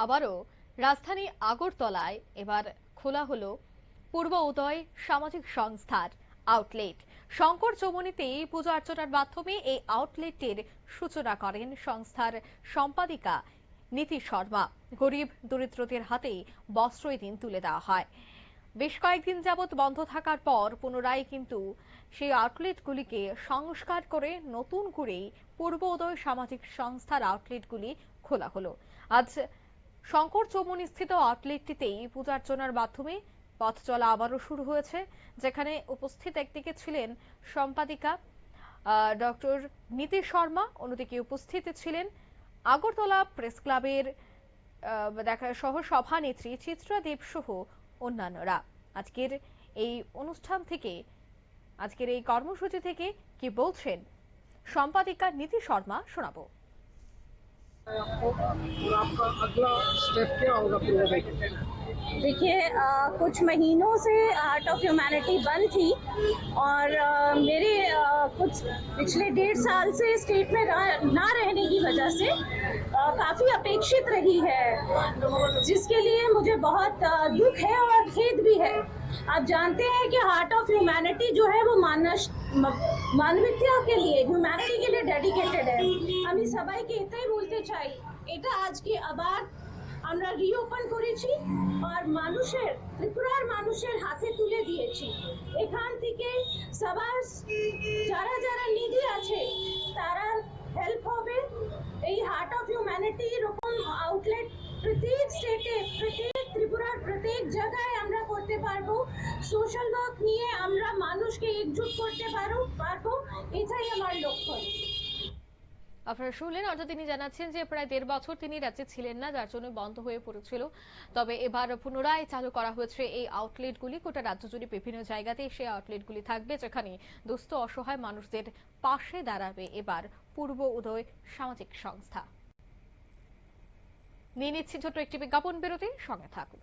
আবারও রাজধানী আগরতলায় এবার খোলা হলো পূর্ব উদয় সামাজিক সংস্থার আউটলেট। শঙ্কর চৌমুহনীতে পূজা অর্চনার মাধ্যমে এই আউটলেটের সূচনা করেন সংস্থার সম্পাদিকা নীতি শর্মা। গরিব দরিদ্রদের হাতে বস্ত্র এদিন তুলে দেওয়া হয়। বেশ কয়েকদিন যাবৎ বন্ধ থাকার পর পুনরায় কিন্তু সেই আউটলেটগুলিকে সংস্কার করে নতুন করে পূর্ব উদয় সামাজিক সংস্থার আউটলেটগুলি খোলা হলো। আজ শঙ্কর চৌমুহনী স্থিত আউটলেটটিতেই পূজার্চনার মাধ্যমে পথ চলা আবারও শুরু হয়েছে, যেখানে উপস্থিত একদিকে ছিলেন সম্পাদিকা ডক্টর নীতি শর্মা, অন্যদিকে উপস্থিত ছিলেন আগরতলা প্রেস ক্লাবের দেখা সহ সভানেত্রী চিত্রা দেব সহ অন্যান্যরা। আজকের এই অনুষ্ঠান থেকে, আজকের এই কর্মসূচি থেকে কি বলছেন সম্পাদিকা নীতি শর্মা শোনাবো। आपका अगला स्टेप क्या होगा प्रोजेक्ट? देखिए, कुछ महीनों से आर्ट ऑफ ह्यूमैनिटी बंद थी और मेरे कुछ पिछले 1.5 साल से स्टेट में ना रहने की वजह से काफ़ी अपेक्षित रही है, जिसके लिए मुझे बहुत दुख है और खेद भी है। आप जानते हैं कि हार्ट ऑफ ह्यूमैनिटी जो है वो মানবিকতা के लिए, ह्यूमैनिटी के लिए डेडिकेटेड है। আমি সবাইকে এটাই বলতে চাই, এটা আজকে আবার আমরা রিওপেন করেছি আর মানুষের, ত্রিপুরার মানুষের হাতে তুলে দিয়েছি। এখান থেকে সবার যারা যারা নিডি আছে তারা হেল্প হবে। এই হার্ট অফ হিউম্যানিটি এরকম আউটলেট প্রত্যেক স্টেটে, প্রত্যেক ত্রিপুরার প্রত্যেক জায়গায় আমরা করতে পারবো। সোশ্যাল ওয়ার্ক নিয়ে আমরা মানুষকে একজুট করতে পারবো, এটাই আমার লক্ষ্য। আপনারা শুনলেন, অর্থাৎ তিনি জানাচ্ছেন যে প্রায় 1.5 বছর তিনি রাজ্যে ছিলেন না, যার জন্য বন্ধ হয়ে পড়েছিল। তবে এবার পুনরায় চালু করা হয়েছে এই আউটলেটগুলি। গোটা রাজ্য জুড়ে বিভিন্ন জায়গাতে সেই আউটলেটগুলি থাকবে, যেখানে দুস্থ অসহায় মানুষদের পাশে দাঁড়াবে এবার পূর্ব উদয় সামাজিক সংস্থা। নিয়ে নিচ্ছি ছোট্ট একটি বিজ্ঞাপন বিরতি, সঙ্গে থাকুন।